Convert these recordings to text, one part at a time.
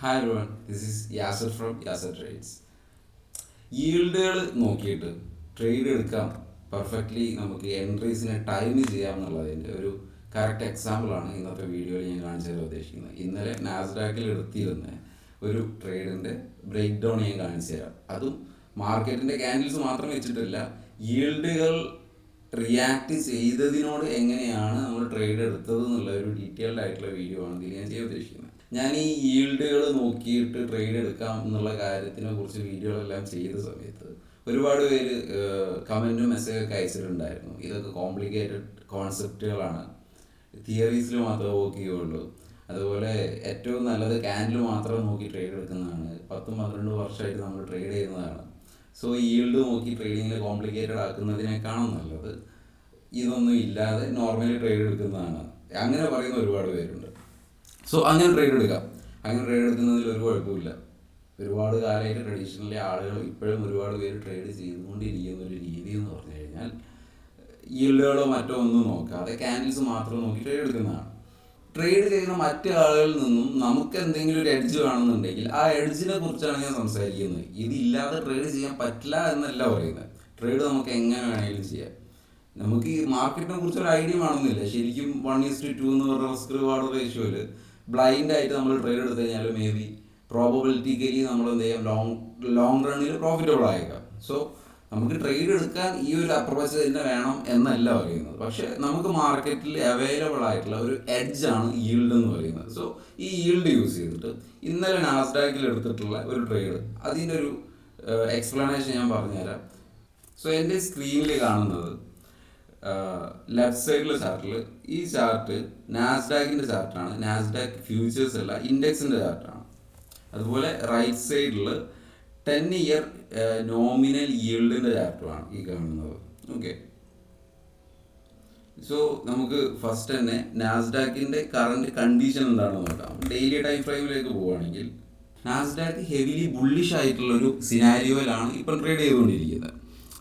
Hi everyone, this is Yasar from Yasar Trades. ഈൽഡുകൾ നോക്കിയിട്ട് trade എടുക്കാം, പെർഫെക്റ്റ്ലി നമുക്ക് എൻട്രീസിനെ ടൈം ചെയ്യാം എന്നുള്ളതിൻ്റെ ഒരു കറക്റ്റ് എക്സാമ്പിളാണ് ഇന്നത്തെ വീഡിയോയിൽ ഞാൻ കാണിച്ചു തരാൻ ഉദ്ദേശിക്കുന്നത്. ഇന്നലെ നാസ്ഡാക്കിൽ എടുത്തിരുന്ന ഒരു ട്രേഡിൻ്റെ ബ്രേക്ക് ഡൗൺ ഞാൻ കാണിച്ചു തരാം. അതും മാർക്കറ്റിൻ്റെ ക്യാൻഡിൽസ് മാത്രം വെച്ചിട്ടില്ല, ഈൽഡുകൾ റിയാക്ട് ചെയ്തതിനോട് എങ്ങനെയാണ് നമ്മൾ ട്രേഡ് എടുത്തത് എന്നുള്ള ഒരു ഡീറ്റെയിൽഡ് ആയിട്ടുള്ള വീഡിയോ ആണ് ഇതിൽ ഞാൻ ചെയ്യാൻ ഉദ്ദേശിക്കുന്നത്. ഞാൻ ഈ ഈൽഡുകൾ നോക്കിയിട്ട് ട്രേഡ് എടുക്കാം എന്നുള്ള കാര്യത്തിനെ കുറിച്ച് വീഡിയോകളെല്ലാം ചെയ്ത സമയത്ത് ഒരുപാട് പേര് കമൻറ്റും മെസ്സേജൊക്കെ അയച്ചിട്ടുണ്ടായിരുന്നു. ഇതൊക്കെ കോംപ്ലിക്കേറ്റഡ് കോൺസെപ്റ്റുകളാണ്, തിയറീസിൽ മാത്രമേ വർക്ക് ചെയ്യുള്ളൂ, അതുപോലെ ഏറ്റവും നല്ലത് ക്യാൻഡിൽ മാത്രം നോക്കി ട്രേഡ് എടുക്കുന്നതാണ്, 10-12 വർഷമായിട്ട് നമ്മൾ ട്രേഡ് ചെയ്യുന്നതാണ്. സോ ഈൽഡ് നോക്കി ട്രേഡിങ്ങിൽ കോംപ്ലിക്കേറ്റഡ് ആക്കുന്നതിനേക്കാളും നല്ലത് ഇതൊന്നും ഇല്ലാതെ നോർമലി ട്രേഡ് എടുക്കുന്നതാണ്. അങ്ങനെ പറയുന്ന ഒരുപാട് പേരുണ്ട്. സോ അങ്ങനെ ട്രേഡ് എടുക്കാം. അങ്ങനെ ട്രേഡ് എടുക്കുന്നതിൽ ഒരു കുഴപ്പമില്ല. ഒരുപാട് കാലമായിട്ട് ട്രഡീഷണലി ആളുകൾ ഇപ്പോഴും ഒരുപാട് പേര് ട്രേഡ് ചെയ്തുകൊണ്ടിരിക്കുന്ന ഒരു രീതി എന്ന് പറഞ്ഞു കഴിഞ്ഞാൽ ഈൽഡുകളോ മറ്റോ ഒന്നും നോക്കാതെ ക്യാൻഡിൽസ് മാത്രം നോക്കി ട്രേഡ് എടുക്കുന്നതാണ്. ട്രേഡ് ചെയ്യുന്ന മറ്റു ആളുകളിൽ നിന്നും നമുക്ക് എന്തെങ്കിലും ഒരു എഡ്ജ് കാണുന്നുണ്ടെങ്കിൽ ആ എഡ്ജിനെ കുറിച്ചാണ് ഞാൻ സംസാരിക്കുന്നത്. ഇതില്ലാതെ ട്രേഡ് ചെയ്യാൻ പറ്റില്ല എന്നല്ല പറയുന്നത്. ട്രേഡ് നമുക്ക് എങ്ങനെ വേണമെങ്കിലും ചെയ്യാം. നമുക്ക് ഈ മാർക്കറ്റിനെ കുറിച്ചൊരു ഐഡിയ വേണമെന്നില്ല. ശരിക്കും 1:2 എന്ന് പറഞ്ഞ റിസ്ക് റിവാർഡ് റേഷ്യോയിൽ ബ്ലൈൻഡ് ആയിട്ട് നമ്മൾ ട്രേഡ് എടുത്തു കഴിഞ്ഞാൽ മേ ബി പ്രോബബിലിറ്റിക്കലി നമ്മൾ എന്ത് ചെയ്യാം, ലോങ് റണ്ണിൽ പ്രോഫിറ്റബിൾ ആയേക്കാം. സോ നമുക്ക് ട്രേഡ് എടുക്കാൻ ഈ ഒരു അപ്രോച്ച് തന്നെ വേണം എന്നല്ല പറയുന്നത്. പക്ഷെ നമുക്ക് മാർക്കറ്റിൽ അവൈലബിൾ ആയിട്ടുള്ള ഒരു എഡ്ജാണ് ഈൽഡ് എന്ന് പറയുന്നത്. സോ ഈ ഈൽഡ് യൂസ് ചെയ്തിട്ട് ഇന്നലെ നാസ്ഡാക്കിൽ എടുത്തിട്ടുള്ള ഒരു ട്രേഡ്, അതിൻ്റെ ഒരു എക്സ്പ്ലനേഷൻ ഞാൻ പറഞ്ഞുതരാം. സോ എൻ്റെ സ്ക്രീനിൽ കാണുന്നത് ലെഫ്റ്റ് സൈഡിലെ ചാർട്ടിൽ ഈ ചാർട്ട് നാസ്ഡാക്കിൻ്റെ ചാർട്ടാണ്. നാസ്ഡാക്ക് ഫ്യൂച്ചേഴ്സ് അല്ല, ഇൻഡെക്സിൻ്റെ ചാർട്ടാണ്. അതുപോലെ റൈറ്റ് സൈഡിൽ 10 ഇയർ നോമിനൽ ഈൽഡിൻ്റെ ചാർട്ടുമാണ് ഈ കാണുന്നത്. ഓക്കെ, സോ നമുക്ക് ഫസ്റ്റ് തന്നെ നാസ്ഡാക്കിൻ്റെ കറണ്ട് കണ്ടീഷൻ എന്താണെന്ന് നോക്കാം. ഡെയിലി ടൈം ഫ്രെയിമിലേക്ക് പോവുകയാണെങ്കിൽ നാസ്ഡാക്ക് ഹെവിലി ബുള്ളിഷ് ആയിട്ടുള്ളൊരു സിനാരിയോയിലാണ് ഇപ്പം ട്രേഡ് ചെയ്തുകൊണ്ടിരിക്കുന്നത്.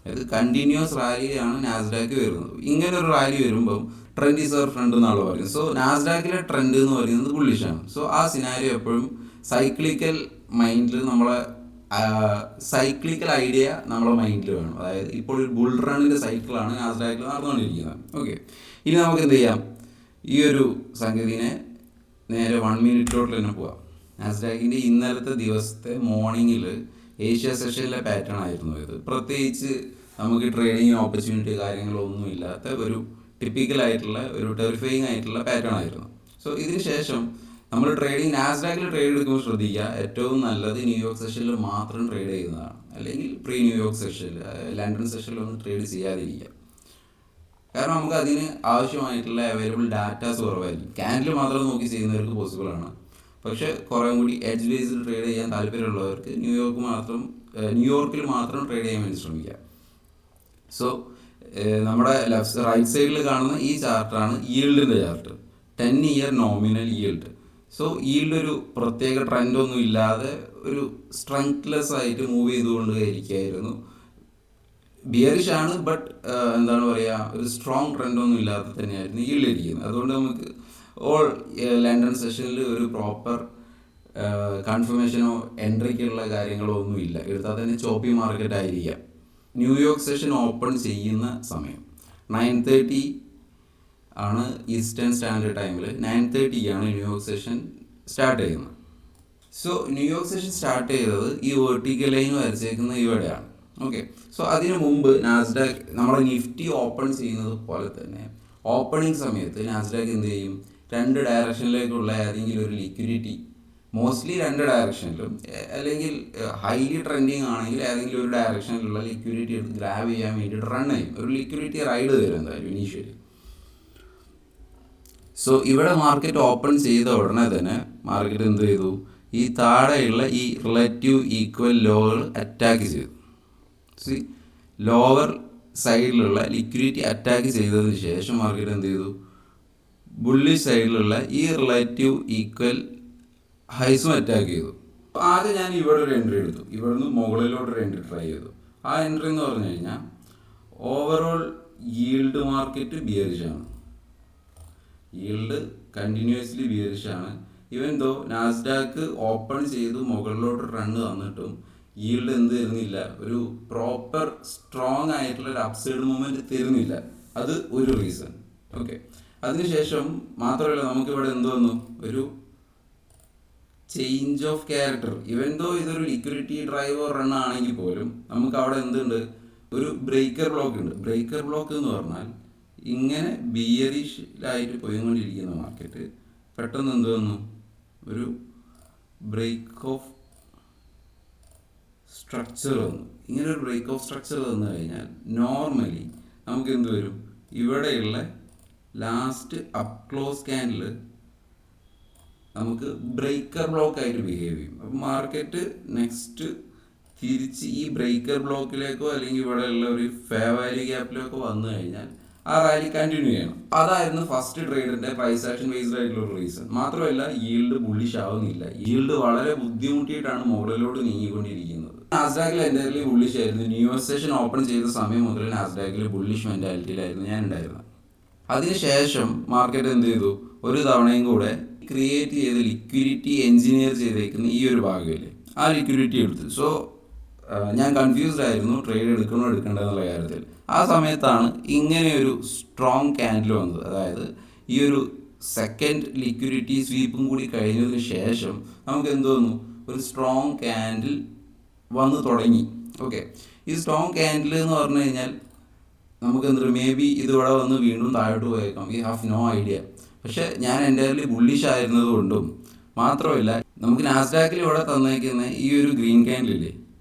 അതായത് കണ്ടിന്യൂസ് റാലിയാണ് നാസ്ഡാക്ക് വരുന്നത്. ഇങ്ങനെ ഒരു റാലി വരുമ്പം ട്രെൻഡ് ഈസ് അവർ ഫ്രണ്ട് എന്നാണ് പറയുന്നത്. സോ നാസ്ഡാക്കിലെ ട്രെൻഡ് എന്ന് പറയുന്നത് ബുള്ളിഷാണ്. സോ ആ സിനാരിയോ എപ്പോഴും സൈക്ലിക്കൽ മൈൻഡിൽ നമ്മളെ സൈക്ലിക്കൽ ഐഡിയ നമ്മളെ മൈൻഡിൽ വേണം. അതായത് ഇപ്പോൾ ഒരു ബുൾ റണ്ണിൻ്റെ സൈക്കിളാണ് നാസ്ഡാക്കിൽ നടന്നുകൊണ്ടിരിക്കുന്നത്. ഓക്കെ, ഇനി നമുക്ക് എന്ത് ചെയ്യാം, ഈ ഒരു സംഗതിനെ നേരെ 1 മിനിറ്റിലോട്ട് തന്നെ പോവാം. നാസ്ഡാക്കിൻ്റെ ഇന്നലത്തെ ദിവസത്തെ മോർണിംഗിൽ ഏഷ്യ സെഷനിലെ പാറ്റേൺ ആയിരുന്നു ഇത്. പ്രത്യേകിച്ച് നമുക്ക് ട്രേഡിങ് ഓപ്പർച്യൂണിറ്റി കാര്യങ്ങളൊന്നും ഇല്ലാത്ത ഒരു ടിപ്പിക്കലായിട്ടുള്ള ഒരു ടെറിഫൈങ് ആയിട്ടുള്ള പാറ്റേൺ ആയിരുന്നു. സോ ഇതിന് ശേഷം നമ്മൾ ട്രേഡിങ് നാസ്ഡാക്കിൽ ട്രേഡ് എടുക്കുമ്പോൾ ശ്രദ്ധിക്കുക, ഏറ്റവും നല്ലത് ന്യൂയോർക്ക് സെഷനിൽ മാത്രം ട്രേഡ് ചെയ്യുന്നതാണ്. അല്ലെങ്കിൽ പ്രീ ന്യൂയോർക്ക് സെഷനിൽ, ലണ്ടൻ സെഷനിലൊന്നും ട്രേഡ് ചെയ്യാതിരിക്കുക. കാരണം നമുക്ക് അതിന് ആവശ്യമായിട്ടുള്ള അവൈലബിൾ ഡാറ്റാസ് കുറവായിരിക്കും. ക്യാൻഡിൽ മാത്രം നോക്കി ചെയ്യുന്നവർക്ക് പോസിബിളാണ്. പക്ഷേ കുറേ കൂടി എഡ്ജ് ബേസ്ഡ് ട്രേഡ് ചെയ്യാൻ താല്പര്യമുള്ളവർക്ക് ന്യൂയോർക്കിൽ മാത്രം ട്രേഡ് ചെയ്യാൻ വേണ്ടി ശ്രമിക്കുക. സോ നമ്മുടെ റൈറ്റ് സൈഡിൽ കാണുന്ന ഈ ചാർട്ടാണ് ഈൽഡിൻ്റെ chart, 10 year nominal yield. So yield ഒരു പ്രത്യേക ട്രെൻഡൊന്നും ഇല്ലാതെ ഒരു സ്ട്രെങ്ത്ലെസ് ആയിട്ട് മൂവ് ചെയ്തുകൊണ്ട് ഇരിക്കുകയായിരുന്നു. ബിയറിഷ് ആണ്, ബട്ട് എന്താണ് പറയുക, ഒരു സ്ട്രോങ് ട്രെൻഡൊന്നും ഇല്ലാതെ തന്നെയായിരുന്നു ഈൽഡ് ഇരിക്കുന്നത്. അതുകൊണ്ട് നമുക്ക് ഓൾ ലണ്ടൻ സെഷനിൽ ഒരു പ്രോപ്പർ കൺഫർമേഷനോ എൻട്രിക്കുള്ള കാര്യങ്ങളോ ഒന്നുമില്ല. എടുത്താൽ തന്നെ ചോപ്പി മാർക്കറ്റ് ആയിരിക്കാം. ന്യൂയോർക്ക് സെഷൻ ഓപ്പൺ ചെയ്യുന്ന സമയം 9:30 ആണ് ഈസ്റ്റേൺ സ്റ്റാൻഡേർഡ് ടൈമിൽ. 9:30 ന്യൂയോർക്ക് സെഷൻ സ്റ്റാർട്ട് ചെയ്യുന്നത്. സോ ന്യൂയോർക്ക് സെഷൻ സ്റ്റാർട്ട് ചെയ്തത് ഈ വെർട്ടിക്കൽ ലൈൻ വരച്ചേക്കുന്ന ഇവിടെയാണ്. ഓക്കെ, സോ അതിനു മുമ്പ് നാസ്ഡാക്ക് നമ്മുടെ നിഫ്റ്റി ഓപ്പൺ ചെയ്യുന്നത് പോലെ തന്നെ ഓപ്പണിംഗ് സമയത്ത് നാസ്ഡാക്ക് എന്ത് ചെയ്യും, 2 ഡയറക്ഷനിലേക്കുള്ള ഏതെങ്കിലും ഒരു ലിക്വിഡിറ്റി, മോസ്റ്റ്ലി 2 ഡയറക്ഷനിലും, അല്ലെങ്കിൽ ഹൈലി ട്രെൻഡിങ് ആണെങ്കിൽ ഏതെങ്കിലും ഒരു ഡയറക്ഷനിലുള്ള ലിക്വിഡിറ്റി എടുത്ത് ഗ്രാബ് ചെയ്യാൻ വേണ്ടിയിട്ട് റൺ ചെയ്യും. ഒരു ലിക്വിഡിറ്റി റൈഡ് തരും എന്തായാലും ഇനീഷ്യലി. സോ ഇവിടെ മാർക്കറ്റ് ഓപ്പൺ ചെയ്ത ഉടനെ തന്നെ മാർക്കറ്റ് എന്ത് ചെയ്തു, ഈ താഴെയുള്ള ഈ റിലേറ്റീവ് ഈക്വൽ ലോവർ അറ്റാക്ക് ചെയ്തു. ലോവർ സൈഡിലുള്ള ലിക്വിഡിറ്റി അറ്റാക്ക് ചെയ്തതിന് ശേഷം മാർക്കറ്റ് എന്ത് ചെയ്തു, ബുള്ളിഷ് സൈഡിലുള്ള ഈ റിലേറ്റീവ് ഈക്വൽ ഹൈസും അറ്റാക്ക് ചെയ്തു. ആദ്യം ഞാൻ ഇവിടെ ഒരു എൻട്രി എടുത്തു, ഇവിടെ നിന്ന് മുകളിലോട്ടൊരു എൻട്രി ട്രൈ ചെയ്തു. ആ എൻട്രി എന്ന് പറഞ്ഞു കഴിഞ്ഞാൽ ഓവറോൾ ഈൽഡ് മാർക്കറ്റ് ബിയറിഷാണ്. ഈൽഡ് കണ്ടിന്യൂസ്ലി ബിയറിഷാണ്. ഈവൻ ദോ നാസ്ഡാക്ക് ഓപ്പൺ ചെയ്ത് മുകളിലോട്ട് റണ്ണ് തന്നിട്ടും ഈൽഡ് എന്ത് തരുന്നില്ല, ഒരു പ്രോപ്പർ സ്ട്രോങ് ആയിട്ടുള്ള ഒരു അപ്സൈഡ് മൂവ്മെന്റ് തരുന്നില്ല. അത് ഒരു റീസൺ. ഓക്കെ, അതിനുശേഷം മാത്രമല്ല നമുക്കിവിടെ എന്ത് വന്നു, ഒരു ചേഞ്ച് ഓഫ് ക്യാരക്ടർ. ഇവൻ ദോ ഇതൊരു ലിക്വിഡിറ്റി ഡ്രൈവർ റൺ ആണെങ്കിൽ പോലും നമുക്ക് അവിടെ എന്തുണ്ട്, ഒരു ബ്രേക്കർ ബ്ലോക്ക് ഉണ്ട്. ബ്രേക്കർ ബ്ലോക്ക് എന്ന് പറഞ്ഞാൽ ഇങ്ങനെ ബിയറിഷിലായിട്ട് പോയിക്കൊണ്ടിരിക്കുന്ന മാർക്കറ്റ് പെട്ടെന്ന് എന്ത് വന്നു, ഒരു ബ്രേക്ക് ഓഫ് സ്ട്രക്ചർ വന്നു. ഇങ്ങനെ ഒരു ബ്രേക്ക് ഓഫ് സ്ട്രക്ചർ വന്നു കഴിഞ്ഞാൽ നോർമലി നമുക്ക് എന്ത് വരും, ഇവിടെയുള്ള ലാസ്റ്റ് അപ്പ് ക്ലോസ് ക്യാൻഡിൽ നമുക്ക് ബ്രേക്കർ ബ്ലോക്ക് ആയിട്ട് ബിഹേവ് ചെയ്യും. അപ്പം മാർക്കറ്റ് നെക്സ്റ്റ് തിരിച്ച് ഈ ബ്രേക്കർ ബ്ലോക്കിലേക്കോ അല്ലെങ്കിൽ ഇവിടെയുള്ള ഒരു ഫെയർ വാല്യൂ ഗ്യാപ്പിലേക്കോ വന്നു കഴിഞ്ഞാൽ ആ റാലി കണ്ടിന്യൂ ചെയ്യണം. അതായിരുന്നു ഫസ്റ്റ് ട്രേഡിന്റെ പ്രൈസ് ആക്ഷൻ ബേസ്ഡ് ആയിട്ടുള്ള ഒരു റീസൺ. മാത്രമല്ല ഈൽഡ് ബുള്ളിഷ് ആവുന്നില്ല. ഈൽഡ് വളരെ ബുദ്ധിമുട്ടിയിട്ടാണ് മുകളിലോട്ട് നീങ്ങിക്കൊണ്ടിരിക്കുന്നത്. നാസ്ഡാക്കിൽ എൻ്റയർലി ബുള്ളിഷ് ആയിരുന്നു. ന്യൂ ഇയർ സെഷൻ ഓപ്പൺ ചെയ്ത സമയം മുതൽ നാസ്ഡാക്കിൽ ബുള്ളിഷ് മെന്റാലിറ്റിയിലായിരുന്നു ഞാൻ ഉണ്ടായിരുന്നത്. അതിനുശേഷം മാർക്കറ്റ് എന്ത് ചെയ്തു, ഒരു തവണയും കൂടെ ക്രിയേറ്റ് ചെയ്ത് ലിക്വിഡിറ്റി എൻജിനീയർ ചെയ്തേക്കുന്ന ഈ ഒരു ഭാഗമില്ലേ, ആ ലിക്വിഡിറ്റി എടുത്തു. സോ ഞാൻ കൺഫ്യൂസ്ഡ് ആയിരുന്നു ട്രേഡ് എടുക്കണോ എടുക്കേണ്ടതെന്നുള്ള കാര്യത്തിൽ. ആ സമയത്താണ് ഇങ്ങനെ ഒരു സ്ട്രോങ് ക്യാൻഡിൽ വന്നത്. അതായത് ഈ ഒരു സെക്കൻഡ് ലിക്വിഡിറ്റി സ്വീപ്പും കൂടി കഴിഞ്ഞതിന് ശേഷം നമുക്ക് എന്ത് വന്നു, ഒരു സ്ട്രോങ് ക്യാൻഡിൽ വന്ന് തുടങ്ങി. ഓക്കെ, ഈ സ്ട്രോങ് ക്യാൻഡിൽ എന്ന് പറഞ്ഞു കഴിഞ്ഞാൽ നമുക്ക് എന്തൊരു മേ ബി ഇതിവിടെ വന്ന് വീണ്ടും താഴോട്ട് പോയേക്കാം. We have no idea. പക്ഷെ ഞാൻ എൻ്റയർലി ബുള്ളിഷ് ആയിരുന്നത് കൊണ്ടും മാത്രമല്ല നമുക്ക് നാസ്ഡാക്കിൽ ഇവിടെ തന്നേക്കുന്ന ഈ ഒരു ഗ്രീൻ ക്യാൻഡിലില്ലേ,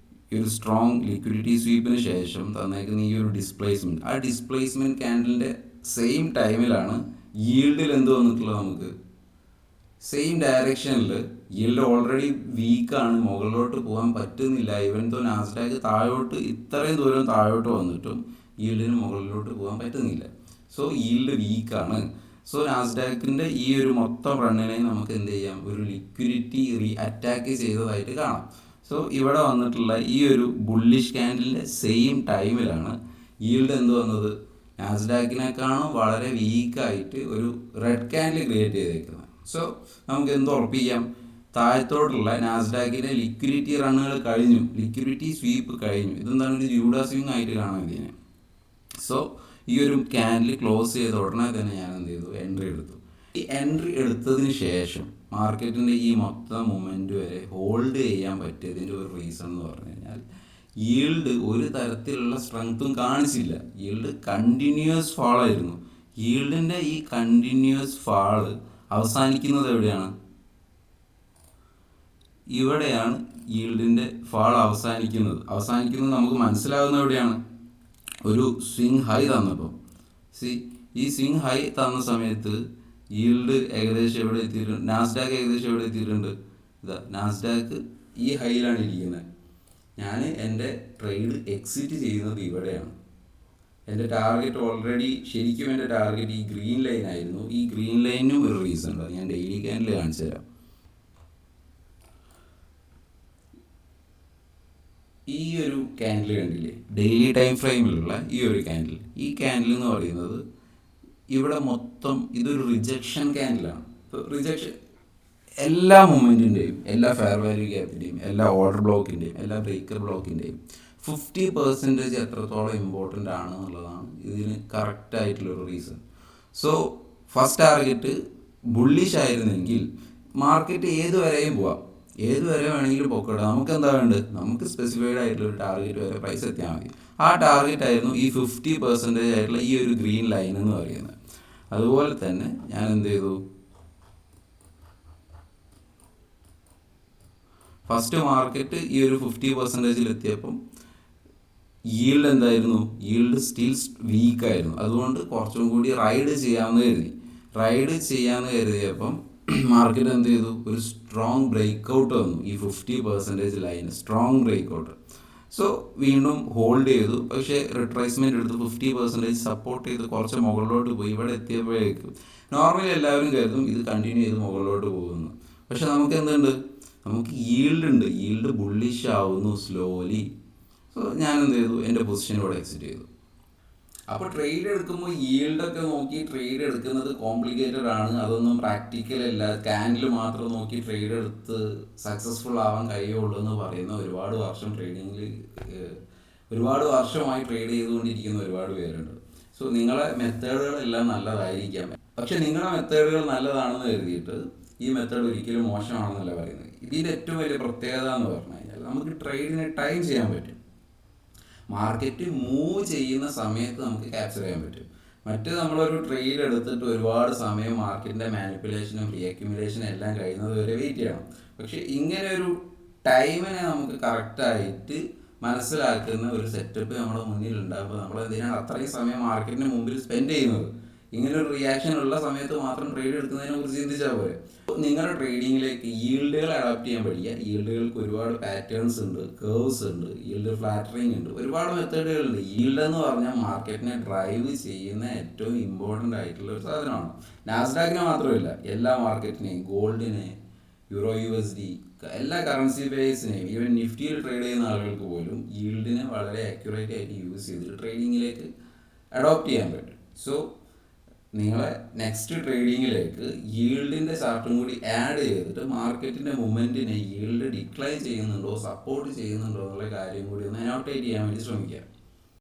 ഈ ഒരു സ്ട്രോങ് ലിക്വിഡിറ്റി സ്വീപ്പിന് ശേഷം തന്നേക്കുന്ന ഈ ഒരു ഡിസ്പ്ലേസ്മെൻറ്റ്, ആ ഡിസ്പ്ലേസ്മെൻറ്റ് ക്യാൻഡിലിൻ്റെ സെയിം ടൈമിലാണ് ഈൽഡിൽ എന്ത് വന്നിട്ടുള്ളത്, നമുക്ക് സെയിം ഡയറക്ഷനിൽ ഈൽഡ് ഓൾറെഡി വീക്കാണ്, മുകളിലോട്ട് പോകാൻ പറ്റുന്നില്ല. ഈവൻ ദോ നാസ്ഡാക്ക് താഴോട്ട് ഇത്രയും ദൂരം താഴോട്ട് വന്നിട്ടും ഈൽഡിന് മുകളിലോട്ട് പോകാൻ പറ്റുന്നില്ല. സോ ഈൽഡ് വീക്കാണ്. സോ നാസ്ഡാക്കിൻ്റെ ഈ ഒരു മൊത്തം റണ്ണിനെ നമുക്ക് എന്ത് ചെയ്യാം, ഒരു ലിക്വിഡിറ്റി അറ്റാക്ക് ചെയ്തതായിട്ട് കാണാം. സോ ഇവിടെ വന്നിട്ടുള്ള ഈ ഒരു ബുള്ളിഷ് ക്യാൻഡിലിൻ്റെ സെയിം ടൈമിലാണ് ഈൽഡ് എന്ത് വന്നത്, നാസ്ഡാക്കിനേക്കാളും വളരെ വീക്കായിട്ട് ഒരു റെഡ് ക്യാൻഡിൽ ക്രിയേറ്റ് ചെയ്തേക്കുന്നത്. സോ നമുക്ക് എന്ത് ഉറപ്പിക്കാം, താഴത്തോട്ടുള്ള നാസ്ഡാക്കിൻ്റെ ലിക്വിഡിറ്റി റണ്ണുകൾ കഴിഞ്ഞു, ലിക്വിഡിറ്റി സ്വീപ്പ് കഴിഞ്ഞു. ഇതെന്താണ്, ഒരു ജൂഡാ സ്വിങ് ആയിട്ട് കാണാം ഇതിനെ. സോ ഈ ഒരു ക്യാൻഡിൽ ക്ലോസ് ചെയ്ത ഉടനെ തന്നെ ഞാൻ എന്ത് ചെയ്തു, എൻട്രി എടുത്തു. ഈ എൻട്രി എടുത്തതിന് ശേഷം മാർക്കറ്റിൻ്റെ ഈ മൊത്തം മൊമെൻറ്റ് വരെ ഹോൾഡ് ചെയ്യാൻ പറ്റിയതിൻ്റെ ഒരു റീസൺ എന്ന് പറഞ്ഞു കഴിഞ്ഞാൽ ഈൽഡ് ഒരു തരത്തിലുള്ള സ്ട്രെങ്ത്തും കാണിച്ചില്ല. Yield continuous ഫാളായിരുന്നു. ഈൽഡിൻ്റെ ഈ കണ്ടിന്യൂസ് ഫാള് അവസാനിക്കുന്നത് എവിടെയാണ്, ഇവിടെയാണ് ഈൽഡിൻ്റെ ഫാൾ അവസാനിക്കുന്നത്. നമുക്ക് മനസ്സിലാകുന്ന എവിടെയാണ്, ഒരു സ്വിങ് ഹൈ തന്നപ്പോൾ ഈ സ്വിങ് ഹൈ തന്ന സമയത്ത് ഈൽഡ് ഏകദേശം എവിടെ എത്തിയിട്ടുണ്ട്, നാസ്ഡാക്ക് ഏകദേശം എവിടെ എത്തിയിട്ടുണ്ട്, ഇതാ നാസ്ഡാക്ക് ഈ ഹൈയിലാണ് ഇരിക്കുന്നത്. ഞാൻ എൻ്റെ ട്രേഡ് എക്സിറ്റ് ചെയ്യുന്നത് ഇവിടെയാണ്. എൻ്റെ ടാർഗറ്റ് ഓൾറെഡി, ശരിക്കും എൻ്റെ ടാർഗറ്റ് ഈ ഗ്രീൻ ലൈൻ ആയിരുന്നു. ഈ ഗ്രീൻ ലൈനും ഒരു റീസൺ ഉണ്ട്, ഞാൻ ഡെയിലി ക്യാൻഡിൽ കാണിച്ചു തരാം. ഈ ഒരു ക്യാൻഡിൽ കണ്ടില്ലേ, ഡെയിലി ടൈം ഫ്രെയിമിലുള്ള ഈ ഒരു ക്യാൻഡിൽ, ഈ ക്യാൻഡിൽ എന്ന് പറയുന്നത് ഇവിടെ മൊത്തം ഇതൊരു റിജക്ഷൻ ക്യാൻഡിലാണ്. റിജക്ഷൻ എല്ലാ മൊമെൻറ്റിൻ്റെയും, എല്ലാ ഫെയർ വാല്യൂ ഗ്യാപ്പിൻ്റെയും, എല്ലാ ഓർഡർ ബ്ലോക്കിൻ്റെയും, എല്ലാ ബ്രേക്കർ ബ്ലോക്കിൻ്റെയും 50% എത്രത്തോളം ഇമ്പോർട്ടൻ്റ് ആണ് എന്നുള്ളതാണ് ഇതിന് കറക്റ്റായിട്ടുള്ളൊരു reason. So first target bullish ആയിരുന്നെങ്കിൽ മാർക്കറ്റ് ഏതുവരെയും പോവാം, ഏതുവരെ വേണമെങ്കിലും പോക്കോട്ടെ. നമുക്ക് എന്താ വേണ്ടത്, നമുക്ക് സ്പെസിഫൈഡ് ആയിട്ടുള്ളൊരു ടാർഗറ്റ് വരെ പ്രൈസ് എത്തിയാൽ മതി. ആ ടാർഗറ്റ് ആയിരുന്നു ഈ 50% ആയിട്ടുള്ള ഈ ഒരു ഗ്രീൻ ലൈൻ എന്ന് പറയുന്നത്. അതുപോലെ തന്നെ ഞാൻ എന്ത് ചെയ്തു, ഫസ്റ്റ് മാർക്കറ്റ് ഈ ഒരു 50% എത്തിയപ്പം ഈൽഡ് എന്തായിരുന്നു, ഈൽഡ് സ്റ്റിൽ വീക്കായിരുന്നു. അതുകൊണ്ട് കുറച്ചും കൂടി റൈഡ് ചെയ്യാമെന്ന് കരുതിയപ്പം മാർക്കറ്റ് എന്ത് ചെയ്തു, ഒരു സ്ട്രോങ് ബ്രേക്ക്ഔട്ട് വന്നു. ഈ 50% ലൈൻ സ്ട്രോങ് ബ്രേക്ക്ഔട്ട്. സോ വീണ്ടും ഹോൾഡ് ചെയ്തു. പക്ഷേ റിട്രേസ്മെൻറ്റ് എടുത്ത് 50% സപ്പോർട്ട് ചെയ്ത് കുറച്ച് മുകളിലോട്ട് പോയി. ഇവിടെ എത്തിയപ്പോഴേക്കും നോർമലി എല്ലാവരും കരുതും ഇത് കണ്ടിന്യൂ ചെയ്ത് മുകളിലോട്ട് പോകുന്നു. പക്ഷെ നമുക്ക് എന്തുണ്ട്, നമുക്ക് ഈൽഡ് ഉണ്ട്, ഈൽഡ് ബുള്ളിഷ് ആവുന്നു സ്ലോലി. സോ ഞാൻ എന്ത് ചെയ്തു, എൻ്റെ പൊസിഷൻ ഇവിടെ എക്സിറ്റ് ചെയ്തു. അപ്പോൾ ട്രേഡ് എടുക്കുമ്പോൾ ഈൽഡൊക്കെ നോക്കി ട്രേഡ് എടുക്കുന്നത് കോംപ്ലിക്കേറ്റഡ് ആണ്. അതൊന്നും പ്രാക്ടിക്കൽ അല്ല. ക്യാൻഡിൽ മാത്രം നോക്കി ട്രേഡ് എടുത്ത് സക്സസ്ഫുൾ ആവാൻ കഴിയുള്ളൂ എന്ന് പറയുന്ന ഒരുപാട് വർഷം ട്രേഡിങ്ങിൽ ഒരുപാട് വർഷമായി ട്രേഡ് ചെയ്തുകൊണ്ടിരിക്കുന്ന ഒരുപാട് പേരുണ്ട്. സോ നിങ്ങളെ മെത്തേഡുകളെല്ലാം നല്ലതായിരിക്കാം, പക്ഷെ നിങ്ങളുടെ മെത്തേഡുകൾ നല്ലതാണെന്ന് കരുതിയിട്ട് ഈ മെത്തേഡ് ഒരിക്കലും മോശമാണെന്നല്ല പറയുന്നത്. ഇതിൻ്റെ ഏറ്റവും വലിയ പ്രത്യേകത എന്ന് പറഞ്ഞു കഴിഞ്ഞാൽ നമുക്ക് ട്രേഡിനെ ടൈം ചെയ്യാൻ പറ്റും. മാർക്കറ്റ് മൂവ് ചെയ്യുന്ന സമയത്ത് നമുക്ക് ക്യാപ്ചർ ചെയ്യാൻ പറ്റും. നമ്മളൊരു ട്രേഡ് എടുത്തിട്ട് ഒരുപാട് സമയം മാർക്കറ്റിൻ്റെ മാനിപ്പുലേഷനും റീഅക്യുമുലേഷനും എല്ലാം കഴിയുന്നത് വരെ വെയിറ്റ് ചെയ്യണം. പക്ഷെ ഇങ്ങനെ ഒരു ടൈമിനെ നമുക്ക് കറക്റ്റായിട്ട് മനസ്സിലാക്കുന്ന ഒരു സെറ്റപ്പ് നമ്മുടെ മുന്നിൽ ഉണ്ടാകുമ്പോൾ നമ്മൾ എന്തിനാണ് അത്രയും സമയം മാർക്കറ്റിന് മുമ്പിൽ സ്പെൻഡ് ചെയ്യുന്നത്? ഇങ്ങനെ ഒരു റിയാക്ഷൻ ഉള്ള സമയത്ത് മാത്രം ട്രേഡ് എടുക്കുന്നതിനെ കുറിച്ച് ചിന്തിച്ചാൽ പോലെ. നിങ്ങളുടെ ട്രേഡിങ്ങിലേക്ക് ഈൽഡുകൾ അഡാപ്റ്റ് ചെയ്യാൻ പഠിക്കുക. ഈൽഡുകൾക്ക് ഒരുപാട് പാറ്റേൺസ് ഉണ്ട്, കേർവ്സ് ഉണ്ട്, ഈൽഡ് ഫ്ലാറ്ററിങ് ഉണ്ട്, ഒരുപാട് മെത്തേഡുകളുണ്ട്. ഈൽഡ് എന്ന് പറഞ്ഞാൽ മാർക്കറ്റിനെ ഡ്രൈവ് ചെയ്യുന്ന ഏറ്റവും ഇമ്പോർട്ടൻ്റ് ആയിട്ടുള്ള ഒരു സാധനമാണ്. നാസ്ഡാക്കിനെ മാത്രമല്ല, എല്ലാ മാർക്കറ്റിനെയും, ഗോൾഡിനെ, യൂറോ USD, എല്ലാ കറൻസി പേഴ്സിനെയും, ഈവൻ നിഫ്റ്റിയിൽ ട്രേഡ് ചെയ്യുന്ന ആളുകൾക്ക് പോലും ഈൽഡിനെ വളരെ ആക്യുറേറ്റ് ആയിട്ട് യൂസ് ചെയ്തിട്ട് ട്രേഡിങ്ങിലേക്ക് അഡോപ്റ്റ് ചെയ്യാൻ പറ്റും. സോ നിങ്ങളെ നെക്സ്റ്റ് ട്രേഡിങ്ങിലേക്ക് ഈൽഡിൻ്റെ ചാർട്ടും കൂടി ആഡ് ചെയ്തിട്ട് മാർക്കറ്റിൻ്റെ മൂവ്മെൻറ്റിനെ ഈൽഡ് ഡിക്ലൈൻ ചെയ്യുന്നുണ്ടോ സപ്പോർട്ട് ചെയ്യുന്നുണ്ടോ എന്നുള്ള കാര്യം കൂടി ഒന്ന് അനോട്ടേറ്റ് ചെയ്യാൻ വേണ്ടി ശ്രമിക്കുക.